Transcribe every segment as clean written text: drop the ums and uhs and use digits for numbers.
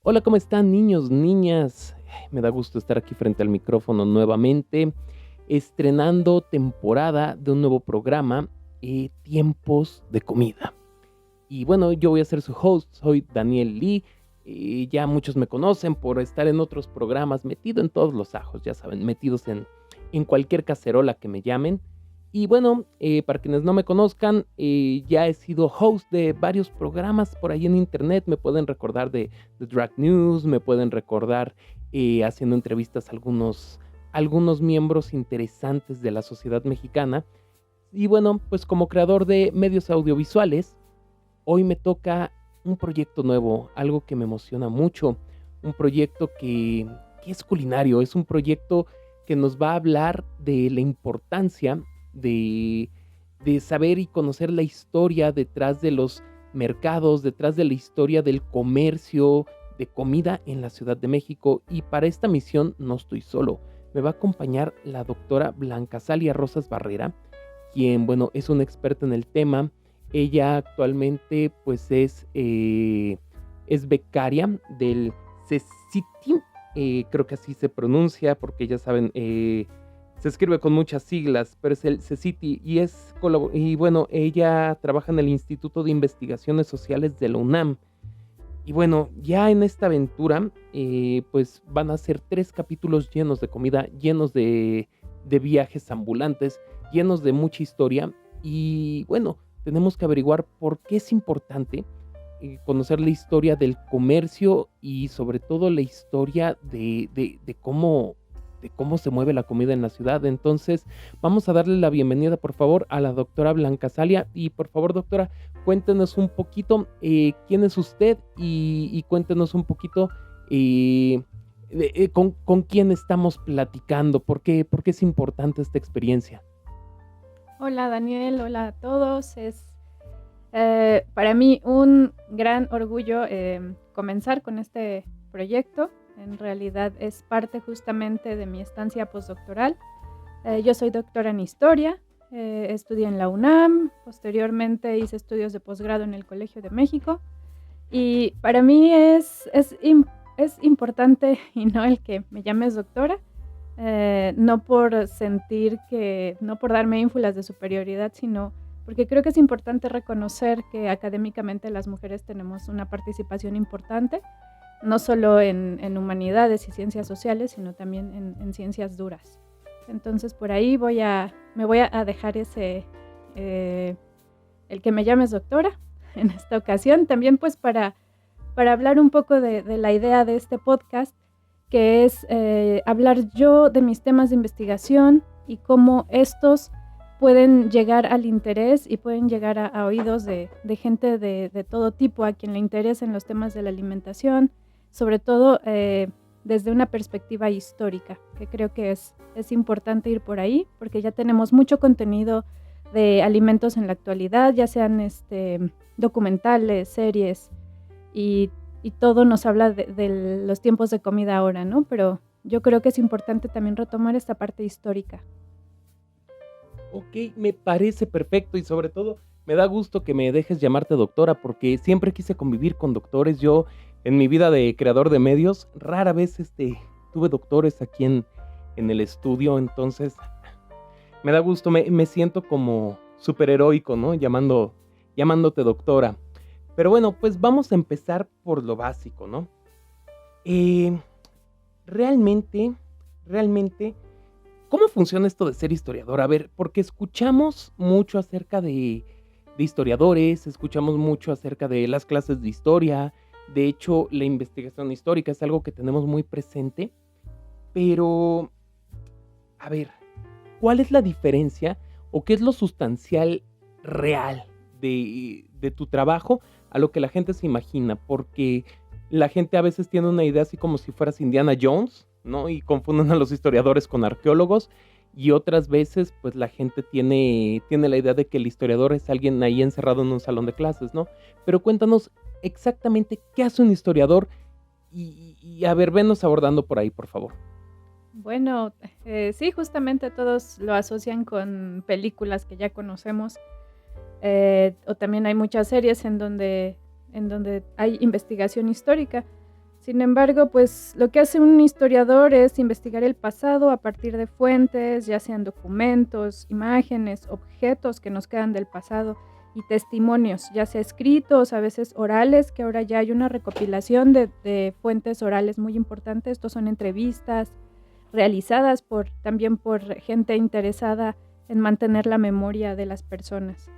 Hola, ¿cómo están niños, niñas? Me da gusto estar aquí frente al micrófono nuevamente, estrenando temporada de un nuevo programa, Tiempos de Comida. Y bueno, yo voy a ser su host, soy Daniel Lee, y ya muchos me conocen por estar en otros programas, metido en todos los ajos, ya saben, metidos en cualquier cacerola que me llamen. Y bueno, para quienes no me conozcan, ya he sido host de varios programas por ahí en internet. Me pueden recordar de Drag News, me pueden recordar haciendo entrevistas a algunos miembros interesantes de la sociedad mexicana. Y bueno, pues como creador de medios audiovisuales, hoy me toca un proyecto nuevo, algo que me emociona mucho, un proyecto que es culinario, es un proyecto que nos va a hablar de la importancia de, de saber y conocer la historia detrás de los mercados, detrás de la historia del comercio de comida en la Ciudad de México. Y para esta misión no estoy solo, me va a acompañar la doctora Blanca Salia Rosas Barrera, quien, bueno, es una experta en el tema. Ella actualmente, pues, es becaria del CECITI, creo que así se pronuncia, porque ya saben, se escribe con muchas siglas, pero es el CECITI, y bueno, ella trabaja en el Instituto de Investigaciones Sociales de la UNAM. Y bueno, ya en esta aventura, pues van a ser 3 capítulos llenos de comida, llenos de viajes ambulantes, llenos de mucha historia. Y bueno, tenemos que averiguar por qué es importante, conocer la historia del comercio y sobre todo la historia de cómo se mueve la comida en la ciudad. Entonces, vamos a darle la bienvenida, por favor, a la doctora Blanca Salia. Y por favor, doctora, cuéntenos un poquito quién es usted y cuéntenos un poquito con quién estamos platicando, por qué es importante esta experiencia. Hola Daniel, hola a todos. Es para mí un gran orgullo comenzar con este proyecto. En realidad es parte justamente de mi estancia postdoctoral. Yo soy doctora en historia, estudié en la UNAM, posteriormente hice estudios de posgrado en el Colegio de México y para mí es importante y no el que me llames doctora, no por sentir que, no por darme ínfulas de superioridad, sino porque creo que es importante reconocer que académicamente las mujeres tenemos una participación importante, no solo en humanidades y ciencias sociales, sino también en ciencias duras. Entonces por ahí me voy a dejar eh, el que me llames doctora en esta ocasión, también pues para hablar un poco de la idea de este podcast, que es hablar yo de mis temas de investigación y cómo estos pueden llegar al interés y pueden llegar a oídos de gente de todo tipo, a quien le interesen los temas de la alimentación, sobre todo desde una perspectiva histórica, que creo que es importante ir por ahí, porque ya tenemos mucho contenido de alimentos en la actualidad, ya sean documentales, series, y, y todo nos habla de los tiempos de comida ahora, ¿no? Pero yo creo que es importante también retomar esta parte histórica. Ok, me parece perfecto y sobre todo me da gusto que me dejes llamarte doctora porque siempre quise convivir con doctores. Yo en mi vida de creador de medios rara vez tuve doctores aquí en el estudio, entonces me da gusto, me siento como superheroico, ¿no? Llamándote doctora. Pero bueno, pues vamos a empezar por lo básico, ¿no? Eh, realmente, realmente, ¿cómo funciona esto de ser historiador? A ver, porque escuchamos mucho acerca de historiadores, escuchamos mucho acerca de las clases de historia. De hecho, la investigación histórica es algo que tenemos muy presente, pero, a ver, ¿cuál es la diferencia o qué es lo sustancial real de tu trabajo a lo que la gente se imagina? Porque la gente a veces tiene una idea así como si fueras Indiana Jones, ¿no? Y confunden a los historiadores con arqueólogos. Y otras veces, pues la gente tiene la idea de que el historiador es alguien ahí encerrado en un salón de clases, ¿no? Pero cuéntanos exactamente qué hace un historiador y a ver, venos abordando por ahí, por favor. Bueno, sí, justamente todos lo asocian con películas que ya conocemos, o también hay muchas series en donde hay investigación histórica. Sin embargo, pues lo que hace un historiador es investigar el pasado a partir de fuentes, ya sean documentos, imágenes, objetos que nos quedan del pasado y testimonios, ya sea escritos, a veces orales, que ahora ya hay una recopilación de fuentes orales muy importantes. Estos son entrevistas realizadas también por gente interesada en mantener la memoria de las personas.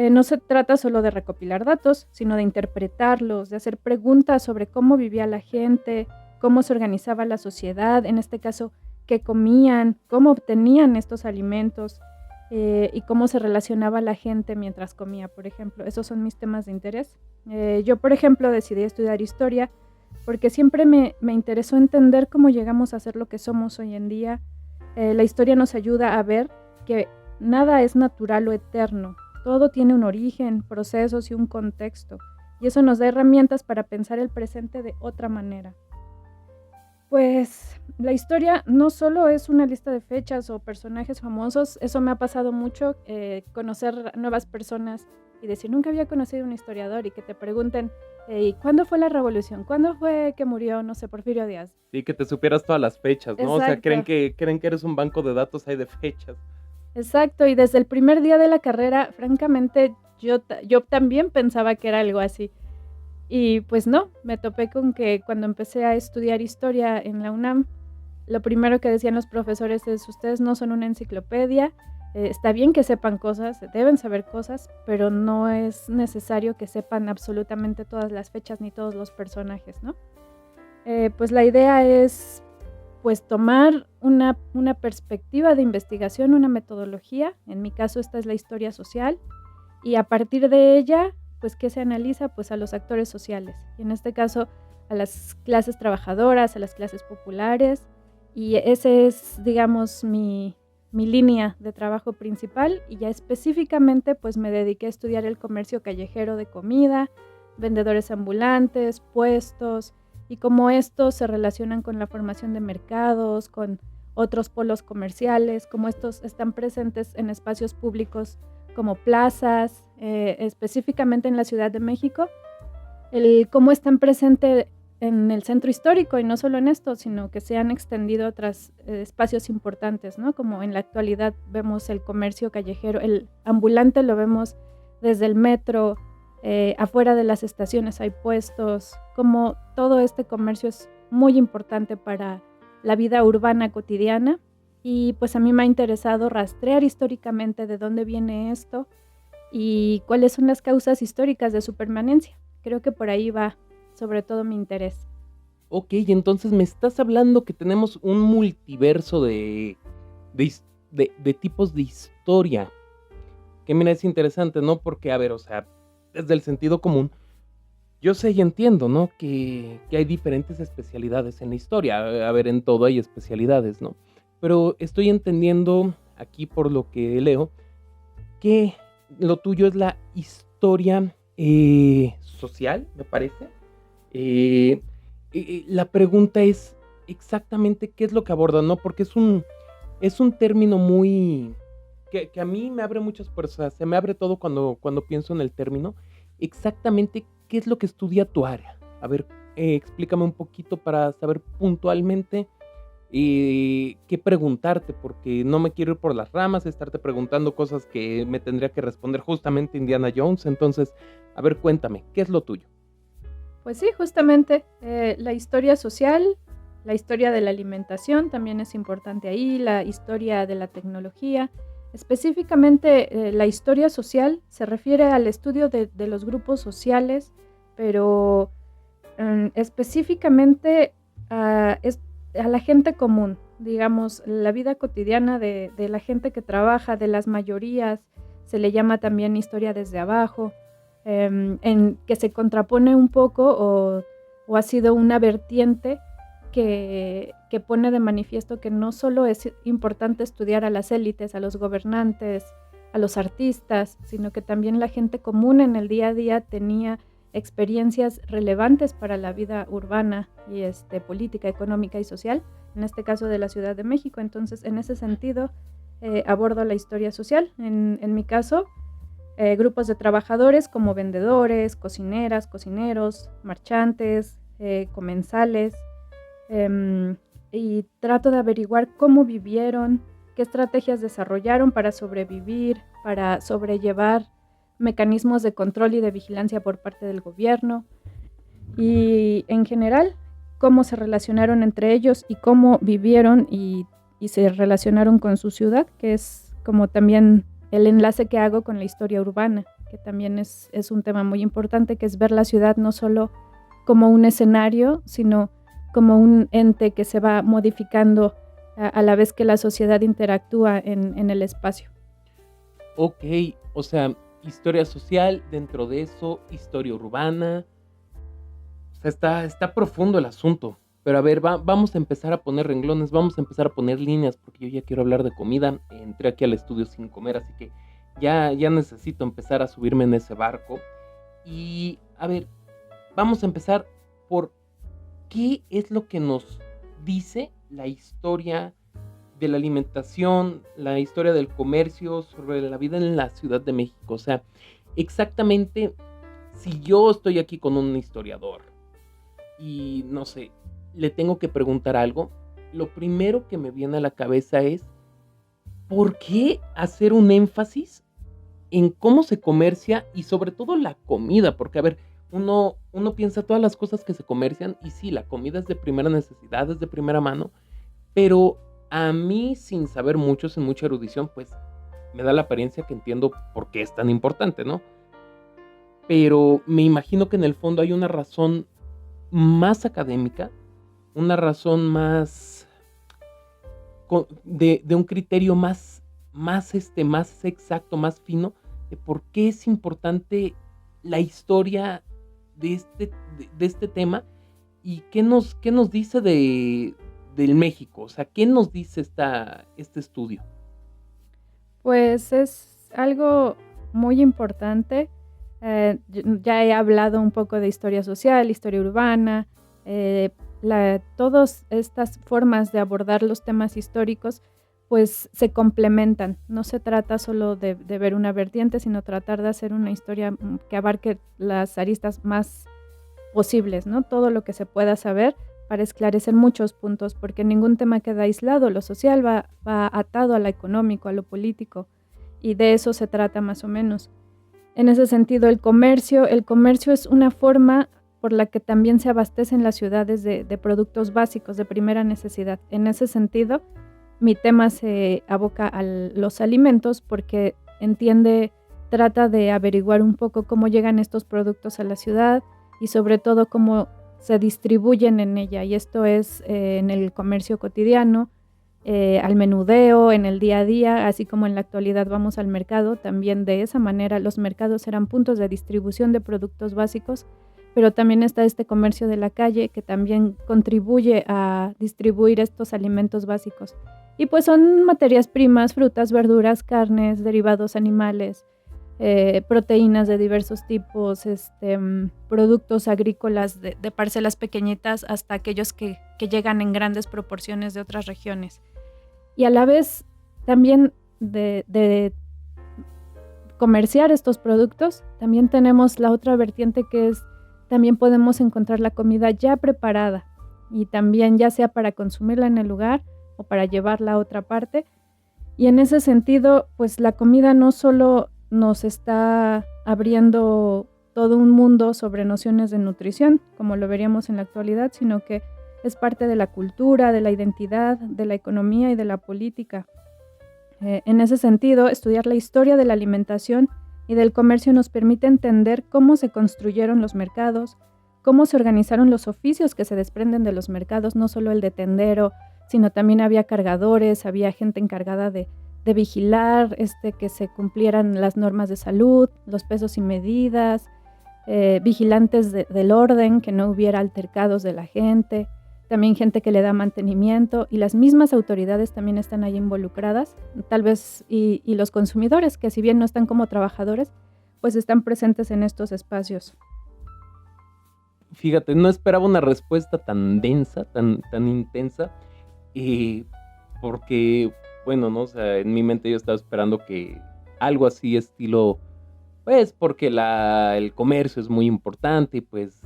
No se trata solo de recopilar datos, sino de interpretarlos, de hacer preguntas sobre cómo vivía la gente, cómo se organizaba la sociedad, en este caso, qué comían, cómo obtenían estos alimentos y cómo se relacionaba la gente mientras comía, por ejemplo. Esos son mis temas de interés. Yo, por ejemplo, decidí estudiar historia porque siempre me interesó entender cómo llegamos a ser lo que somos hoy en día. La historia nos ayuda a ver que nada es natural o eterno. Todo tiene un origen, procesos y un contexto, y eso nos da herramientas para pensar el presente de otra manera. Pues la historia no solo es una lista de fechas o personajes famosos, eso me ha pasado mucho, conocer nuevas personas y decir, nunca había conocido un historiador, y que te pregunten, ¿cuándo fue la revolución? ¿Cuándo fue que murió, no sé, Porfirio Díaz? Sí, que te supieras todas las fechas, ¿no? O sea, Exacto. creen que eres un banco de datos ahí de fechas. Exacto, y desde el primer día de la carrera, francamente, yo también pensaba que era algo así. Y pues no, me topé con que cuando empecé a estudiar historia en la UNAM, lo primero que decían los profesores es, ustedes no son una enciclopedia, está bien que sepan cosas, deben saber cosas, pero no es necesario que sepan absolutamente todas las fechas ni todos los personajes, ¿no? Pues la idea es pues tomar una perspectiva de investigación, una metodología, en mi caso esta es la historia social, y a partir de ella, pues ¿qué se analiza? Pues a los actores sociales, y en este caso a las clases trabajadoras, a las clases populares, y ese es, digamos, mi línea de trabajo principal, y ya específicamente pues me dediqué a estudiar el comercio callejero de comida, vendedores ambulantes, puestos, y cómo estos se relacionan con la formación de mercados, con otros polos comerciales, cómo estos están presentes en espacios públicos como plazas, específicamente en la Ciudad de México, cómo están presentes en el centro histórico, y no solo en esto, sino que se han extendido a otros espacios importantes, ¿no? Como en la actualidad vemos el comercio callejero, el ambulante lo vemos desde el metro, afuera de las estaciones hay puestos, como todo este comercio es muy importante para la vida urbana cotidiana, y pues a mí me ha interesado rastrear históricamente de dónde viene esto y cuáles son las causas históricas de su permanencia. Creo que por ahí va sobre todo mi interés. Ok, entonces me estás hablando que tenemos un multiverso de tipos de historia. Que mira, es interesante, ¿no? Porque, a ver, o sea, desde el sentido común, yo sé y entiendo, ¿no? Que hay diferentes especialidades en la historia. A ver, en todo hay especialidades, ¿no? Pero estoy entendiendo aquí por lo que leo que lo tuyo es la historia social, me parece. Eh, la pregunta es exactamente qué es lo que aborda, ¿no? Porque es un término muy que a mí me abre muchas puertas, se me abre todo cuando pienso en el término. Exactamente qué es lo que estudia tu área. A ver, explícame un poquito para saber puntualmente qué preguntarte, porque no me quiero ir por las ramas, estarte preguntando cosas que me tendría que responder justamente Indiana Jones. Entonces, a ver, cuéntame, ¿qué es lo tuyo? Pues sí, justamente la historia social, la historia de la alimentación también es importante ahí, la historia de la tecnología. Específicamente, la historia social se refiere al estudio de los grupos sociales, pero específicamente a la gente común, digamos, la vida cotidiana de la gente que trabaja, de las mayorías, se le llama también historia desde abajo, en que se contrapone un poco o ha sido una vertiente que pone de manifiesto que no solo es importante estudiar a las élites, a los gobernantes, a los artistas, sino que también la gente común en el día a día tenía experiencias relevantes para la vida urbana y política, económica y social, en este caso de la Ciudad de México. Entonces, en ese sentido, abordo la historia social. En mi caso, grupos de trabajadores como vendedores, cocineras, cocineros, marchantes, comensales, y trato de averiguar cómo vivieron, qué estrategias desarrollaron para sobrevivir, para sobrellevar mecanismos de control y de vigilancia por parte del gobierno y en general cómo se relacionaron entre ellos y cómo vivieron y se relacionaron con su ciudad, que es como también el enlace que hago con la historia urbana, que también es un tema muy importante, que es ver la ciudad no solo como un escenario, sino como un ente que se va modificando a la vez que la sociedad interactúa en el espacio. Ok, o sea, historia social, dentro de eso, historia urbana. O sea, está profundo el asunto. Pero a ver, vamos a empezar a poner renglones, vamos a empezar a poner líneas, porque yo ya quiero hablar de comida. Entré aquí al estudio sin comer, así que ya necesito empezar a subirme en ese barco. Y a ver, vamos a empezar por qué es lo que nos dice la historia de la alimentación, la historia del comercio, sobre la vida en la Ciudad de México. O sea, exactamente, si yo estoy aquí con un historiador y no sé, le tengo que preguntar algo, lo primero que me viene a la cabeza es, ¿por qué hacer un énfasis en cómo se comercia y sobre todo la comida? Porque, a ver, uno piensa todas las cosas que se comercian y sí, la comida es de primera necesidad, es de primera mano, pero a mí, sin saber mucho, sin mucha erudición, pues me da la apariencia que entiendo por qué es tan importante, ¿no? Pero me imagino que en el fondo hay una razón más académica, una razón más de un criterio más exacto, más fino, de por qué es importante la historia de este tema y qué nos dice del México. O sea, ¿qué nos dice este estudio? Pues es algo muy importante. Ya he hablado un poco de historia social, historia urbana, todas estas formas de abordar los temas históricos pues se complementan. No se trata solo de ver una vertiente, sino tratar de hacer una historia que abarque las aristas más posibles, ¿no? Todo lo que se pueda saber para esclarecer muchos puntos, porque ningún tema queda aislado. Lo social va atado a lo económico, a lo político, y de eso se trata más o menos. En ese sentido, el comercio es una forma por la que también se abastecen las ciudades de productos básicos de primera necesidad. En ese sentido, mi tema se aboca a los alimentos porque trata de averiguar un poco cómo llegan estos productos a la ciudad y sobre todo cómo se distribuyen en ella. Y esto es en el comercio cotidiano, al menudeo, en el día a día, así como en la actualidad vamos al mercado. También de esa manera los mercados eran puntos de distribución de productos básicos, pero también está este comercio de la calle que también contribuye a distribuir estos alimentos básicos. Y pues son materias primas, frutas, verduras, carnes, derivados animales, proteínas de diversos tipos, productos agrícolas de parcelas pequeñitas hasta aquellos que llegan en grandes proporciones de otras regiones. Y a la vez también de comerciar estos productos, también tenemos la otra vertiente que es, también podemos encontrar la comida ya preparada y también ya sea para consumirla en el lugar o para llevarla a otra parte. Y en ese sentido, pues la comida no solo nos está abriendo todo un mundo sobre nociones de nutrición, como lo veríamos en la actualidad, sino que es parte de la cultura, de la identidad, de la economía y de la política. En ese sentido, estudiar la historia de la alimentación y del comercio nos permite entender cómo se construyeron los mercados, cómo se organizaron los oficios que se desprenden de los mercados, no solo el de tendero, sino también había cargadores, había gente encargada de vigilar que se cumplieran las normas de salud, los pesos y medidas, vigilantes del orden, que no hubiera altercados de la gente, también gente que le da mantenimiento y las mismas autoridades también están ahí involucradas, tal vez y los consumidores, que si bien no están como trabajadores, pues están presentes en estos espacios. Fíjate, no esperaba una respuesta tan densa, tan intensa, porque, bueno, ¿no? O sea, en mi mente yo estaba esperando que algo así estilo, pues, porque el comercio es muy importante y pues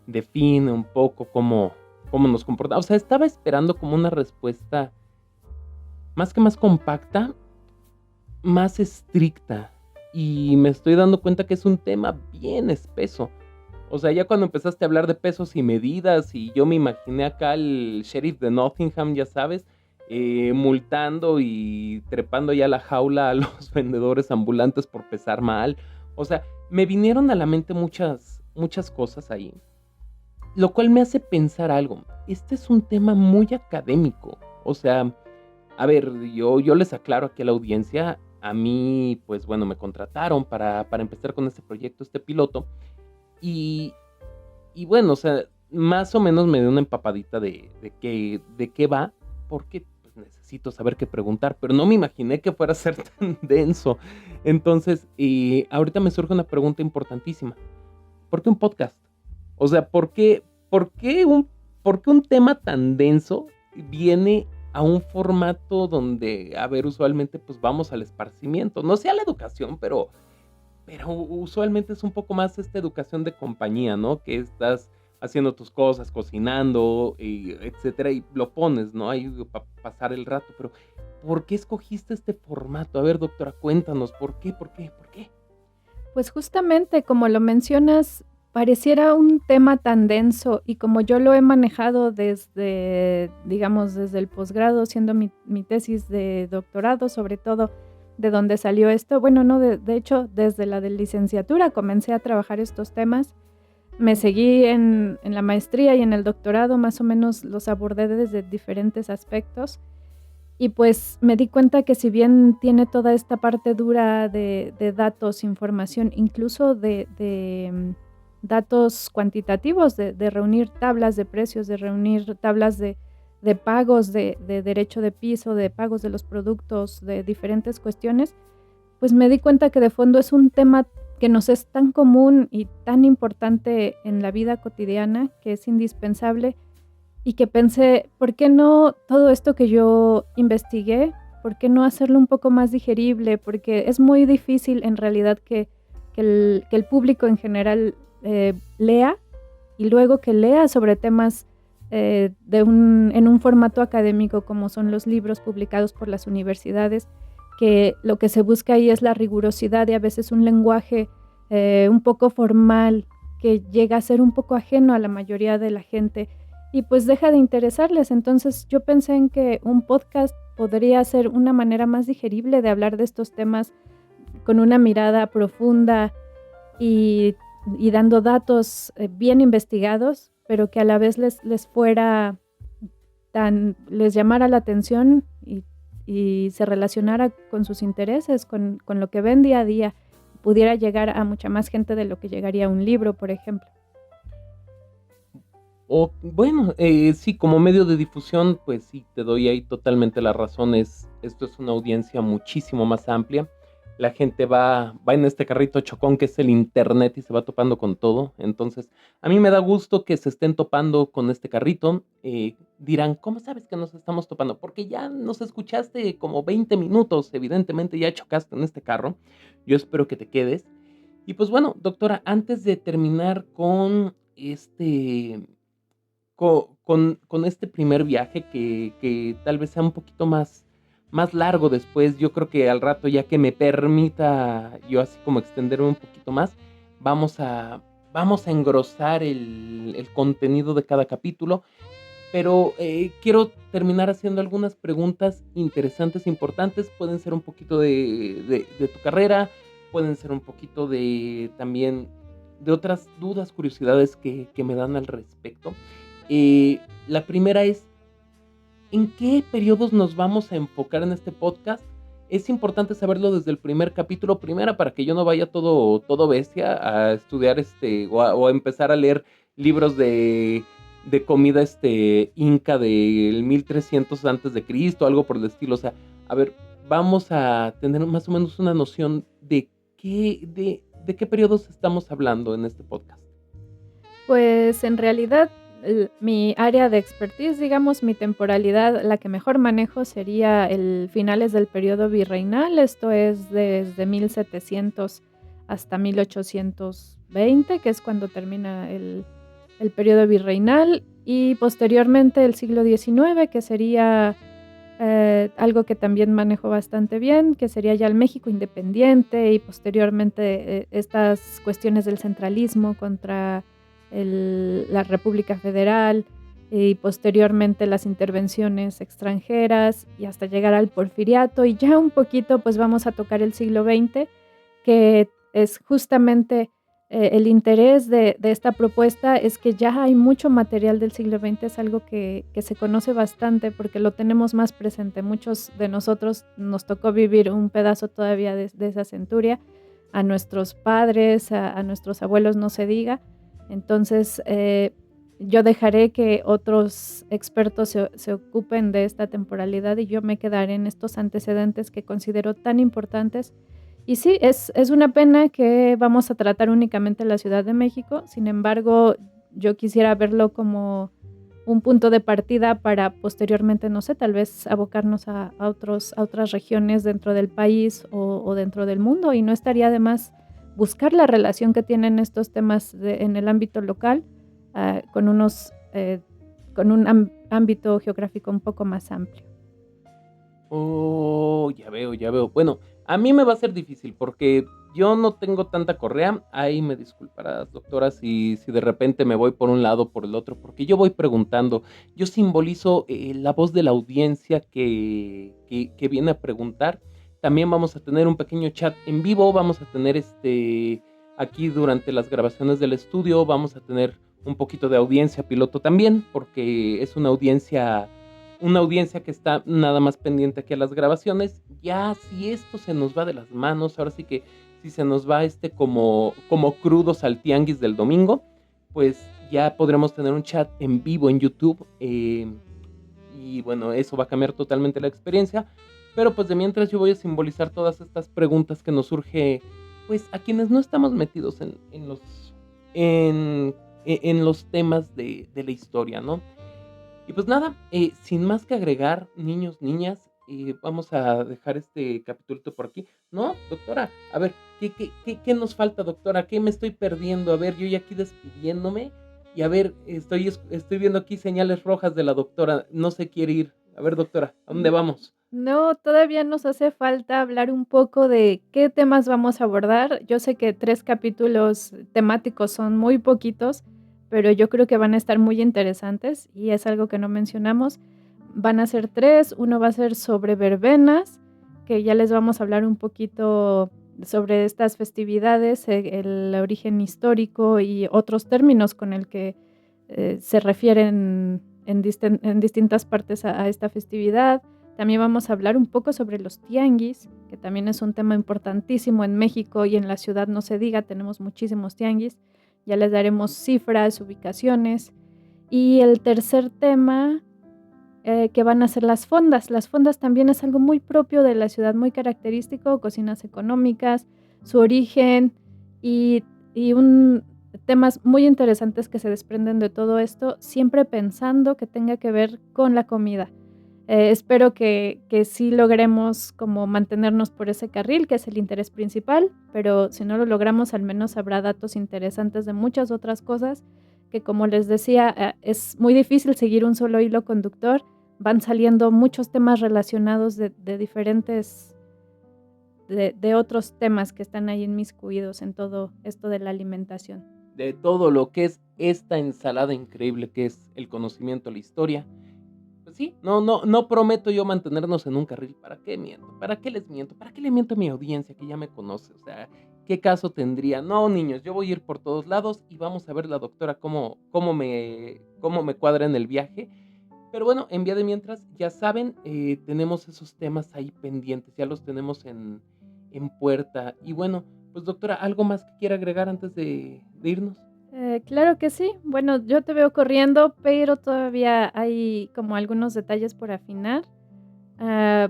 define un poco cómo nos comportamos. O sea, estaba esperando como una respuesta más compacta, más estricta. Y me estoy dando cuenta que es un tema bien espeso. O sea, ya cuando empezaste a hablar de pesos y medidas, y yo me imaginé acá al sheriff de Nottingham, ya sabes, multando y trepando ya a la jaula a los vendedores ambulantes por pesar mal. O sea, me vinieron a la mente muchas cosas ahí, lo cual me hace pensar algo. Este es un tema muy académico. O sea, a ver, yo les aclaro aquí a la audiencia. A mí, pues bueno, me contrataron para empezar con este proyecto, este piloto. Y, y bueno, o sea, más o menos me dio una empapadita de qué va, porque pues, necesito saber qué preguntar, pero no me imaginé que fuera a ser tan denso. Entonces, ahorita me surge una pregunta importantísima. ¿Por qué un podcast? O sea, por qué un tema tan denso viene a un formato donde, a ver, usualmente pues vamos al esparcimiento? No sé a la educación, pero usualmente es un poco más esta educación de compañía, ¿no? Que estás haciendo tus cosas, cocinando, etcétera, y lo pones, ¿no? Ahí para pasar el rato. Pero, ¿por qué escogiste este formato? A ver, doctora, cuéntanos, ¿por qué? ¿Por qué? ¿Por qué? Pues justamente como lo mencionas, pareciera un tema tan denso y como yo lo he manejado desde, digamos, desde el posgrado, siendo mi tesis de doctorado, sobre todo de donde salió esto, bueno, no, de hecho, desde la de licenciatura comencé a trabajar estos temas, me seguí en la maestría y en el doctorado, más o menos los abordé desde diferentes aspectos. Y pues me di cuenta que si bien tiene toda esta parte dura de datos, información, incluso datos cuantitativos, de reunir tablas de precios, de reunir tablas de pagos, de derecho de piso, de pagos de los productos, de diferentes cuestiones, pues me di cuenta que de fondo es un tema que nos es tan común y tan importante en la vida cotidiana, que es indispensable y que pensé, ¿por qué no todo esto que yo investigué, por qué no hacerlo un poco más digerible? Porque es muy difícil en realidad que el público en general lea y luego que lea sobre temas en un formato académico como son los libros publicados por las universidades, que lo que se busca ahí es la rigurosidad y a veces un lenguaje un poco formal que llega a ser un poco ajeno a la mayoría de la gente y pues deja de interesarles. Entonces yo pensé en que un podcast podría ser una manera más digerible de hablar de estos temas con una mirada profunda y, y dando datos bien investigados, pero que a la vez les llamara la atención y se relacionara con sus intereses, con lo que ven día a día, pudiera llegar a mucha más gente de lo que llegaría a un libro, por ejemplo. O bueno, sí, como medio de difusión, pues sí, te doy ahí totalmente la razón. Esto es una audiencia muchísimo más amplia. La gente va en este carrito chocón que es el internet y se va topando con todo. Entonces, a mí me da gusto que se estén topando con este carrito. Dirán, ¿cómo sabes que nos estamos topando? Porque ya nos escuchaste como 20 minutos, evidentemente ya chocaste en este carro. Yo espero que te quedes. Y pues bueno, doctora, antes de terminar con con este primer viaje que tal vez sea un poquito más largo después. Yo creo que al rato, ya que me permita yo así como extenderme un poquito más, vamos a, vamos a engrosar el contenido de cada capítulo. Pero quiero terminar haciendo algunas preguntas interesantes, importantes. Pueden ser un poquito de tu carrera, pueden ser un poquito también de otras dudas, curiosidades que me dan al respecto. La primera es, ¿en qué periodos nos vamos a enfocar en este podcast? Es importante saberlo desde el primer capítulo, primera, para que yo no vaya todo bestia a estudiar o a empezar a leer libros de comida inca del 1300 antes de Cristo, algo por el estilo. O sea, a ver, vamos a tener más o menos una noción de qué periodos estamos hablando en este podcast. Pues en realidad mi área de expertise, digamos, mi temporalidad, la que mejor manejo sería el finales del periodo virreinal, esto es desde 1700 hasta 1820, que es cuando termina el periodo virreinal y posteriormente el siglo XIX, que sería algo que también manejo bastante bien, que sería ya el México independiente y posteriormente estas cuestiones del centralismo contra la República Federal y posteriormente las intervenciones extranjeras y hasta llegar al Porfiriato y ya un poquito pues vamos a tocar el siglo XX, que es justamente el interés de esta propuesta es que ya hay mucho material del siglo XX, es algo que se conoce bastante porque lo tenemos más presente. Muchos de nosotros nos tocó vivir un pedazo todavía de esa centuria, a nuestros padres, a nuestros abuelos no se diga. Entonces, yo dejaré que otros expertos se ocupen de esta temporalidad y yo me quedaré en estos antecedentes que considero tan importantes. Y sí, es una pena que vamos a tratar únicamente la Ciudad de México, sin embargo, yo quisiera verlo como un punto de partida para posteriormente, no sé, tal vez abocarnos a otras regiones dentro del país o dentro del mundo, y no estaría de más buscar la relación que tienen estos temas en el ámbito local con un ámbito geográfico un poco más amplio. Oh, ya veo, ya veo. Bueno, a mí me va a ser difícil porque yo no tengo tanta correa. Ahí me disculparás, doctora, si de repente me voy por un lado o por el otro, porque yo voy preguntando. Yo simbolizo la voz de la audiencia que viene a preguntar. También vamos a tener un pequeño chat en vivo. Vamos a tener aquí durante las grabaciones del estudio. Vamos a tener un poquito de audiencia piloto también, porque es una audiencia que está nada más pendiente aquí a las grabaciones. Ya si esto se nos va de las manos, ahora sí que si se nos va como crudos al tianguis del domingo, pues ya podremos tener un chat en vivo en YouTube. Y bueno, eso va a cambiar totalmente la experiencia. Pero pues de mientras yo voy a simbolizar todas estas preguntas que nos surge, pues a quienes no estamos metidos en, en los temas de la historia, ¿no? Y pues nada, sin más que agregar, niños, niñas, vamos a dejar este capitulito por aquí. No, doctora, a ver, ¿qué nos falta, doctora? ¿Qué me estoy perdiendo? A ver, yo ya aquí despidiéndome. Y a ver, estoy viendo aquí señales rojas de la doctora. No se quiere ir. A ver, doctora, ¿a dónde vamos? No, todavía nos hace falta hablar un poco de qué temas vamos a abordar. Yo sé que 3 capítulos temáticos son muy poquitos, pero yo creo que van a estar muy interesantes y es algo que no mencionamos. Van a ser 3, uno va a ser sobre verbenas, que ya les vamos a hablar un poquito sobre estas festividades, el origen histórico y otros términos con el que se refieren en distintas partes a esta festividad. También vamos a hablar un poco sobre los tianguis, que también es un tema importantísimo en México y en la ciudad, no se diga, tenemos muchísimos tianguis. Ya les daremos cifras, ubicaciones. Y el tercer tema, que van a ser las fondas. Las fondas también es algo muy propio de la ciudad, muy característico, cocinas económicas, su origen y temas muy interesantes que se desprenden de todo esto, siempre pensando que tenga que ver con la comida. Espero que sí logremos como mantenernos por ese carril, que es el interés principal, pero si no lo logramos, al menos habrá datos interesantes de muchas otras cosas que, como les decía, es muy difícil seguir un solo hilo conductor. Van saliendo muchos temas relacionados de diferentes, de otros temas que están ahí inmiscuidos en todo esto de la alimentación. De todo lo que es esta ensalada increíble que es el conocimiento, la historia. Pues sí, no prometo yo mantenernos en un carril. ¿Para qué miento? ¿Para qué les miento? ¿Para qué le miento a mi audiencia que ya me conoce? O sea, ¿qué caso tendría? No, niños, yo voy a ir por todos lados y vamos a ver la doctora cómo me cuadra en el viaje. Pero bueno, en vía de mientras, ya saben, tenemos esos temas ahí pendientes, ya los tenemos en puerta. Y bueno, pues doctora, ¿algo más que quiera agregar antes de irnos? Claro que sí. Bueno, yo te veo corriendo, pero todavía hay como algunos detalles por afinar.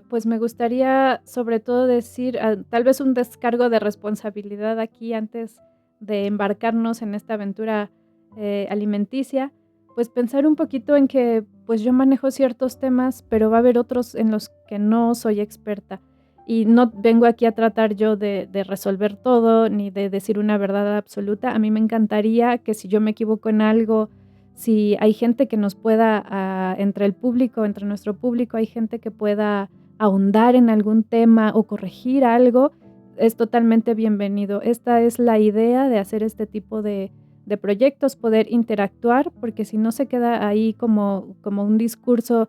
Pues me gustaría sobre todo decir, tal vez un descargo de responsabilidad aquí antes de embarcarnos en esta aventura alimenticia, pues pensar un poquito en que pues yo manejo ciertos temas, pero va a haber otros en los que no soy experta. Y no vengo aquí a tratar yo de resolver todo ni de decir una verdad absoluta. A mí me encantaría que si yo me equivoco en algo si hay gente que nos pueda, entre el público, entre nuestro público, hay gente que pueda ahondar en algún tema o corregir algo, es totalmente bienvenido. Esta es la idea de hacer este tipo de proyectos, poder interactuar, porque si no se queda ahí como un discurso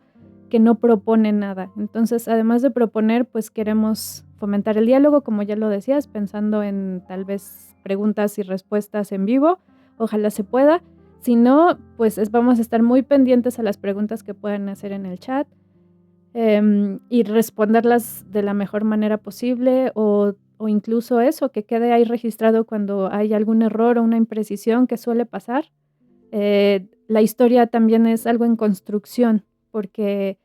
que no propone nada. Entonces, además de proponer, pues queremos fomentar el diálogo, como ya lo decías, pensando en tal vez preguntas y respuestas en vivo. Ojalá se pueda. Si no, pues vamos a estar muy pendientes a las preguntas que puedan hacer en el chat, y responderlas de la mejor manera posible o incluso eso, que quede ahí registrado cuando hay algún error o una imprecisión que suele pasar. La historia también es algo en construcción porque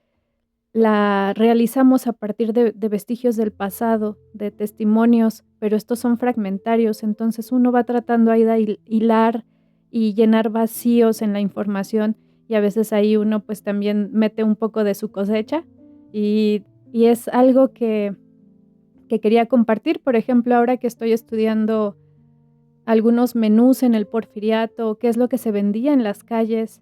la realizamos a partir de vestigios del pasado, de testimonios, pero estos son fragmentarios, entonces uno va tratando ahí de hilar y llenar vacíos en la información y a veces ahí uno pues también mete un poco de su cosecha y, y es algo que quería compartir, por ejemplo, ahora que estoy estudiando algunos menús en el Porfiriato, qué es lo que se vendía en las calles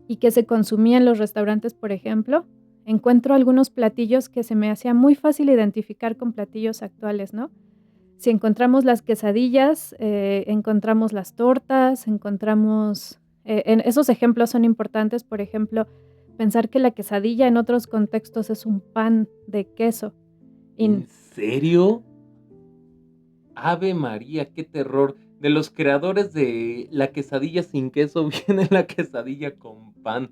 y qué se consumía en los restaurantes, por ejemplo, encuentro algunos platillos que se me hacía muy fácil identificar con platillos actuales, ¿no? Si encontramos las quesadillas, encontramos las tortas, encontramos... esos ejemplos son importantes, por ejemplo, pensar que la quesadilla en otros contextos es un pan de queso. ¿En serio? Ave María, qué terror. De los creadores de la quesadilla sin queso viene la quesadilla con pan.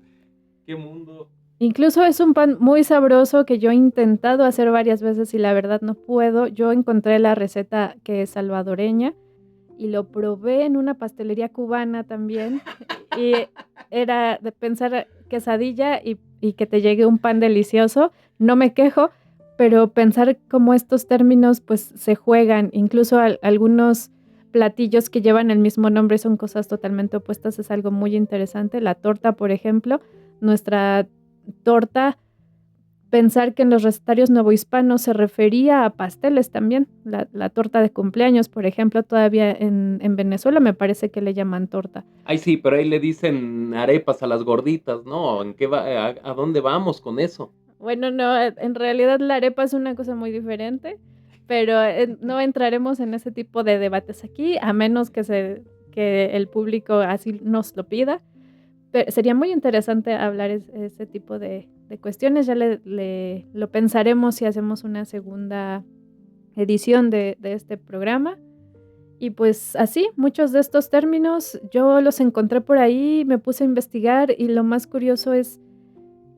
¡Qué mundo! Incluso es un pan muy sabroso que yo he intentado hacer varias veces y la verdad no puedo. Yo encontré la receta que es salvadoreña y lo probé en una pastelería cubana también y era de pensar quesadilla y que te llegue un pan delicioso. No me quejo, pero pensar cómo estos términos pues se juegan, incluso algunos platillos que llevan el mismo nombre son cosas totalmente opuestas, es algo muy interesante. La torta, por ejemplo, nuestra torta, pensar que en los recetarios novohispanos se refería a pasteles también. La torta de cumpleaños, por ejemplo, todavía en Venezuela me parece que le llaman torta. Ay, sí, pero ahí le dicen arepas a las gorditas, ¿no? ¿En qué va, a dónde vamos con eso? Bueno, no, en realidad la arepa es una cosa muy diferente, pero no entraremos en ese tipo de debates aquí, a menos que el público así nos lo pida. Pero sería muy interesante hablar ese tipo de cuestiones. Ya lo pensaremos si hacemos una segunda edición de este programa. Y pues así, muchos de estos términos yo los encontré por ahí, me puse a investigar y lo más curioso es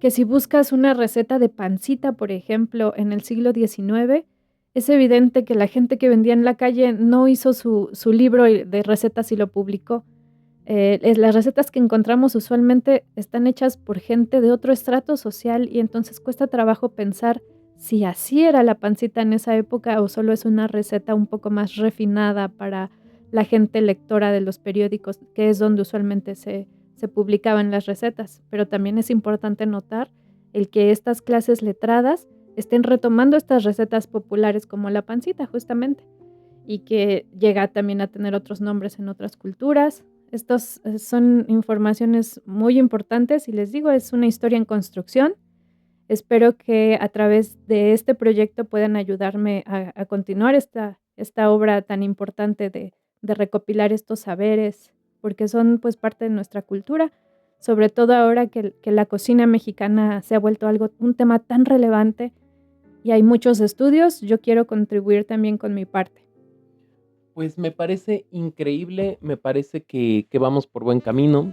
que si buscas una receta de pancita, por ejemplo, en el siglo XIX, es evidente que la gente que vendía en la calle no hizo su libro de recetas y lo publicó. Las recetas que encontramos usualmente están hechas por gente de otro estrato social y entonces cuesta trabajo pensar si así era la pancita en esa época o solo es una receta un poco más refinada para la gente lectora de los periódicos, que es donde usualmente se publicaban las recetas. Pero también es importante notar el que estas clases letradas estén retomando estas recetas populares como la pancita justamente y que llega también a tener otros nombres en otras culturas. Estos son informaciones muy importantes y les digo, es una historia en construcción. Espero que a través de este proyecto puedan ayudarme a continuar esta obra tan importante de recopilar estos saberes, porque son pues parte de nuestra cultura, sobre todo ahora que la cocina mexicana se ha vuelto un tema tan relevante y hay muchos estudios. Yo quiero contribuir también con mi parte. Pues me parece increíble, me parece que vamos por buen camino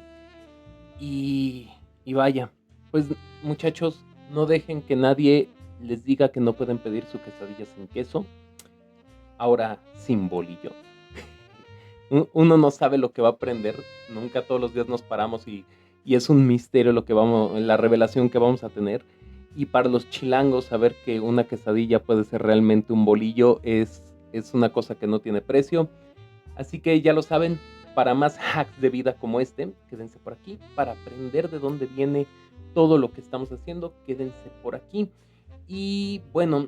y, y vaya, pues muchachos, no dejen que nadie les diga que no pueden pedir su quesadilla sin queso, ahora sin bolillo. Uno no sabe lo que va a aprender, nunca todos los días nos paramos y es un misterio lo que la revelación que vamos a tener. Y para los chilangos, saber que una quesadilla puede ser realmente un bolillo es una cosa que no tiene precio. Así que ya lo saben, para más hacks de vida como este, quédense por aquí. Para aprender de dónde viene todo lo que estamos haciendo, quédense por aquí. Y bueno,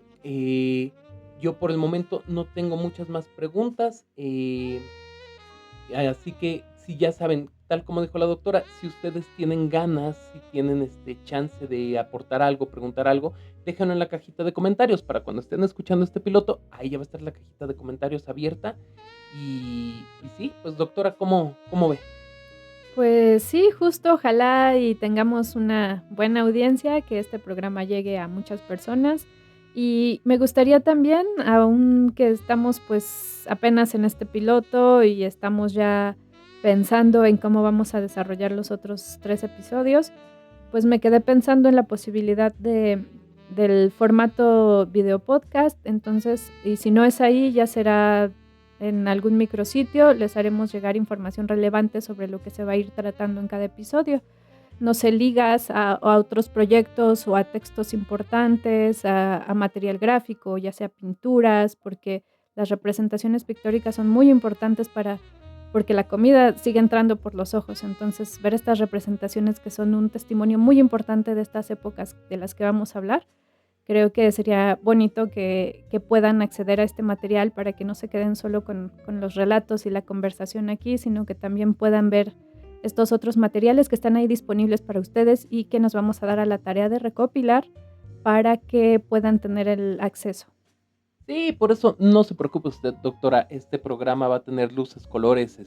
yo por el momento no tengo muchas más preguntas. Así que si ya saben, tal como dijo la doctora, si ustedes tienen ganas, si tienen chance de aportar algo, preguntar algo, déjenlo en la cajita de comentarios para cuando estén escuchando este piloto, ahí ya va a estar la cajita de comentarios abierta. Y sí, pues doctora, ¿cómo ve? Pues sí, justo, ojalá y tengamos una buena audiencia, que este programa llegue a muchas personas. Y me gustaría también, aunque estamos pues apenas en este piloto y estamos ya pensando en cómo vamos a desarrollar los otros 3 episodios, pues me quedé pensando en la posibilidad del formato video podcast. Entonces, y si no es ahí, ya será en algún micrositio, les haremos llegar información relevante sobre lo que se va a ir tratando en cada episodio. No sé, ligas a otros proyectos o a textos importantes, a material gráfico, ya sea pinturas, porque las representaciones pictóricas son muy importantes porque la comida sigue entrando por los ojos. Entonces, ver estas representaciones que son un testimonio muy importante de estas épocas de las que vamos a hablar, creo que sería bonito que puedan acceder a este material para que no se queden solo con los relatos y la conversación aquí, sino que también puedan ver estos otros materiales que están ahí disponibles para ustedes y que nos vamos a dar a la tarea de recopilar para que puedan tener el acceso. Sí, por eso no se preocupe usted, doctora. Este programa va a tener luces, colores,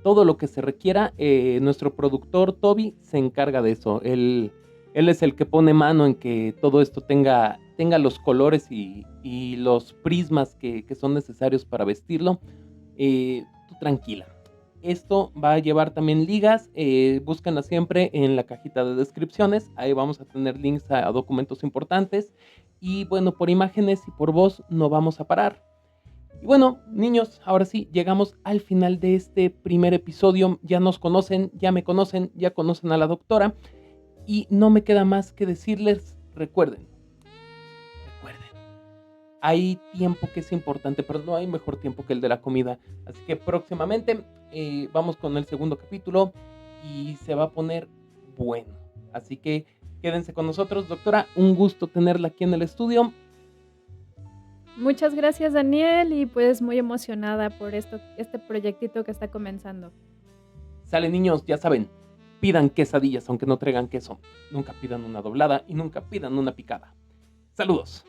todo lo que se requiera. Nuestro productor Toby se encarga de eso. Él es el que pone mano en que todo esto tenga los colores y los prismas que son necesarios para vestirlo. Tú tranquila. Esto va a llevar también ligas. Búsquenla siempre en la cajita de descripciones. Ahí vamos a tener links a documentos importantes. Y bueno, por imágenes y por voz no vamos a parar. Y bueno, niños, ahora sí, llegamos al final de este primer episodio. Ya nos conocen, ya me conocen, ya conocen a la doctora. Y no me queda más que decirles, recuerden, hay tiempo que es importante, pero no hay mejor tiempo que el de la comida. Así que próximamente vamos con el segundo capítulo y se va a poner bueno. Así que quédense con nosotros, doctora. Un gusto tenerla aquí en el estudio. Muchas gracias, Daniel, y pues muy emocionada por este proyectito que está comenzando. Sale, niños, ya saben, pidan quesadillas aunque no traigan queso. Nunca pidan una doblada y nunca pidan una picada. Saludos.